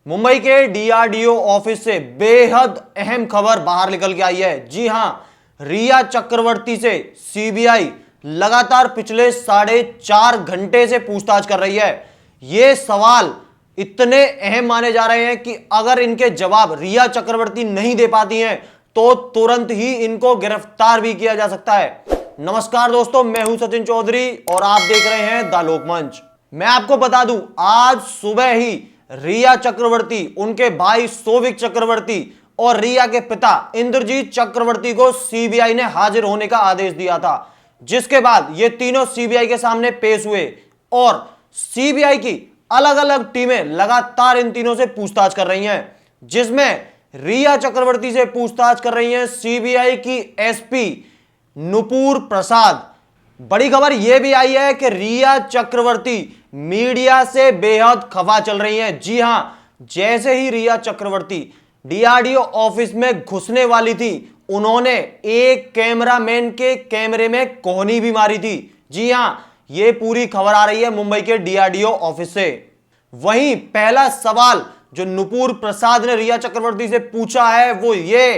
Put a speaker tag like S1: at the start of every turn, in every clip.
S1: मुंबई के DRDO office से बेहद अहम खबर बाहर निकल के आई है। जी हां, रिया चक्रवर्ती से सीबीआई लगातार पिछले 4.5 घंटे से पूछताछ कर रही है। ये सवाल इतने अहम माने जा रहे हैं कि अगर इनके जवाब रिया चक्रवर्ती नहीं दे पाती हैं तो तुरंत ही इनको गिरफ्तार भी किया जा सकता है। नमस्कार दोस्तों, मैं हूं सचिन चौधरी और आप देख रहे हैं द लोकमंच। मैं आपको बता दूं, आज सुबह ही रिया चक्रवर्ती, उनके भाई सोविक चक्रवर्ती और रिया के पिता इंद्रजीत चक्रवर्ती को सीबीआई ने हाजिर होने का आदेश दिया था, जिसके बाद ये तीनों सीबीआई के सामने पेश हुए और सीबीआई की अलग अलग टीमें लगातार इन तीनों से पूछताछ कर रही हैं, जिसमें रिया चक्रवर्ती से पूछताछ कर रही हैं सीबीआई की एसपी नुपुर प्रसाद। बड़ी खबर यह भी आई है कि रिया चक्रवर्ती मीडिया से बेहद खफा चल रही हैं। जी हां, जैसे ही रिया चक्रवर्ती डीआरडीओ ऑफिस में घुसने वाली थी, उन्होंने एक कैमरामैन के कैमरे में कोहनी भी मारी थी। जी हां, यह पूरी खबर आ रही है मुंबई के डीआरडीओ ऑफिस से। वहीं पहला सवाल जो नुपुर प्रसाद ने रिया चक्रवर्ती से पूछा है वो ये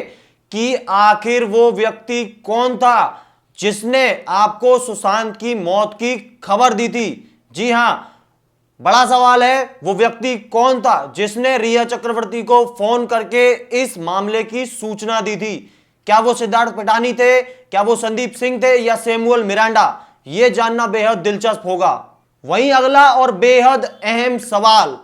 S1: कि आखिर वो व्यक्ति कौन था जिसने आपको सुशांत की मौत की खबर दी थी। जी हां, बड़ा सवाल है, वो व्यक्ति कौन था जिसने रिया चक्रवर्ती को फोन करके इस मामले की सूचना दी थी। क्या वो सिद्धार्थ पिटानी थे, क्या वो संदीप सिंह थे या सैमुअल मिरांडा? यह जानना बेहद दिलचस्प होगा। वहीं अगला और बेहद अहम सवाल,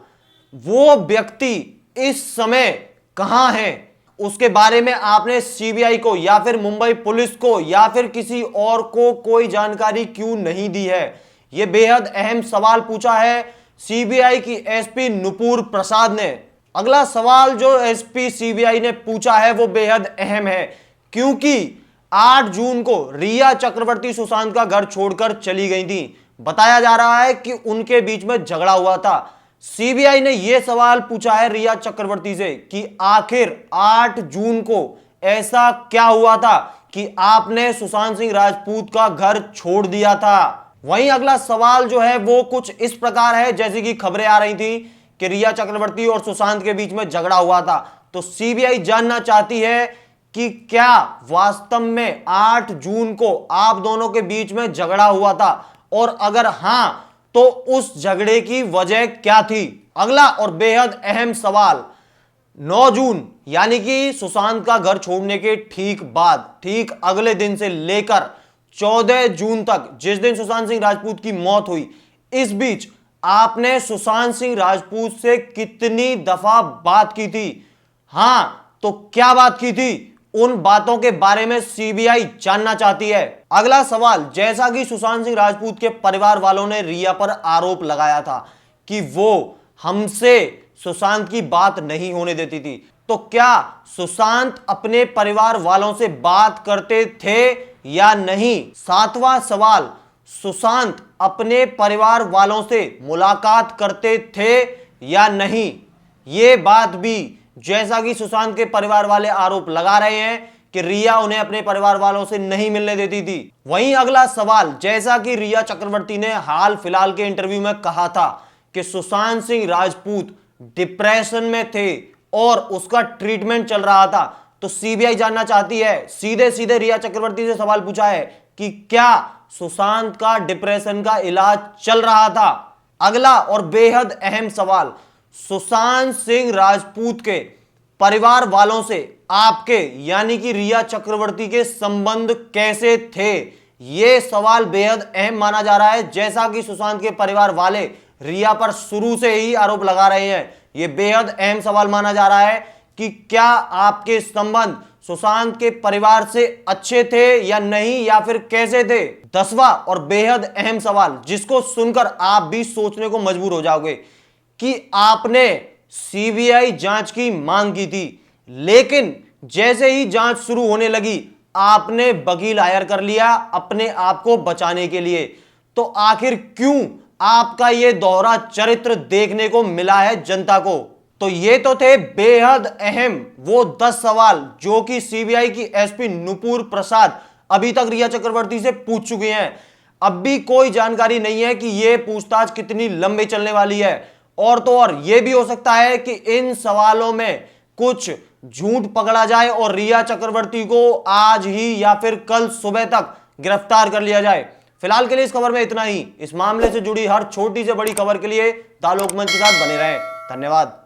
S1: वो व्यक्ति इस समय कहां है, उसके बारे में आपने सीबीआई को या फिर मुंबई पुलिस को या फिर किसी और को कोई जानकारी क्यों नहीं दी है? यह बेहद अहम सवाल पूछा है सीबीआई की एसपी नुपुर प्रसाद ने। अगला सवाल जो एसपी सीबीआई ने पूछा है वो बेहद अहम है, क्योंकि 8 जून को रिया चक्रवर्ती सुशांत का घर छोड़कर चली गई थी। बताया जा रहा है कि उनके बीच में झगड़ा हुआ था। सीबीआई ने यह सवाल पूछा है रिया चक्रवर्ती से कि आखिर 8 जून को ऐसा क्या हुआ था कि आपने सुशांत सिंह राजपूत का घर छोड़ दिया था। वहीं अगला सवाल जो है वो कुछ इस प्रकार है, जैसे कि खबरें आ रही थी कि रिया चक्रवर्ती और सुशांत के बीच में झगड़ा हुआ था, तो सीबीआई जानना चाहती है कि क्या वास्तव में 8 जून को आप दोनों के बीच में झगड़ा हुआ था, और अगर हां तो उस झगड़े की वजह क्या थी। अगला और बेहद अहम सवाल, 9 जून यानी कि सुशांत का घर छोड़ने के ठीक बाद, ठीक अगले दिन से लेकर 14 जून तक, जिस दिन सुशांत सिंह राजपूत की मौत हुई, इस बीच आपने सुशांत सिंह राजपूत से कितनी दफा बात की थी? हां तो क्या बात की थी? उन बातों के बारे में सीबीआई जानना चाहती है। अगला सवाल, जैसा कि सुशांत सिंह राजपूत के परिवार वालों ने रिया पर आरोप लगाया था कि वो हमसे सुशांत की बात नहीं होने देती थी, तो क्या सुशांत अपने परिवार वालों से बात करते थे या नहीं? 7वां सवाल, सुशांत अपने परिवार वालों से मुलाकात करते थे या नहीं? ये बात भी, जैसा कि सुशांत के परिवार वाले आरोप लगा रहे हैं कि रिया उन्हें अपने परिवार वालों से नहीं मिलने देती थी। वहीं अगला सवाल, जैसा कि रिया चक्रवर्ती ने हाल फिलहाल के इंटरव्यू में कहा था कि सुशांत सिंह राजपूत डिप्रेशन में थे और उसका ट्रीटमेंट चल रहा था, तो सीबीआई जानना चाहती है, सीधे सीधे रिया चक्रवर्ती से सवाल पूछा है कि क्या सुशांत का डिप्रेशन का इलाज चल रहा था? अगला और बेहद अहम सवाल, सुशांत सिंह राजपूत के परिवार वालों से आपके यानी कि रिया चक्रवर्ती के संबंध कैसे थे? यह सवाल बेहद अहम माना जा रहा है, जैसा कि सुशांत के परिवार वाले रिया पर शुरू से ही आरोप लगा रहे हैं। यह बेहद अहम सवाल माना जा रहा है कि क्या आपके संबंध सुशांत के परिवार से अच्छे थे या नहीं, या फिर कैसे थे? 10वां और बेहद अहम सवाल, जिसको सुनकर आप भी सोचने को मजबूर हो जाओगे कि आपने सीबीआई जांच की मांग की थी, लेकिन जैसे ही जांच शुरू होने लगी आपने वकील हायर कर लिया अपने आप को बचाने के लिए। तो आखिर क्यों आपका यह दोहरा चरित्र देखने को मिला है जनता को? तो ये तो थे बेहद अहम वो 10 सवाल जो कि सीबीआई की एसपी नुपुर प्रसाद अभी तक रिया चक्रवर्ती से पूछ चुके हैं। अब भी कोई जानकारी नहीं है कि यह पूछताछ कितनी लंबी चलने वाली है और तो और यह भी हो सकता है कि इन सवालों में कुछ झूठ पकड़ा जाए और रिया चक्रवर्ती को आज ही या फिर कल सुबह तक गिरफ्तार कर लिया जाए। फिलहाल के लिए इस खबर में इतना ही। इस मामले से जुड़ी हर छोटी से बड़ी खबर के लिए द लोकमंच के साथ बने रहें। धन्यवाद।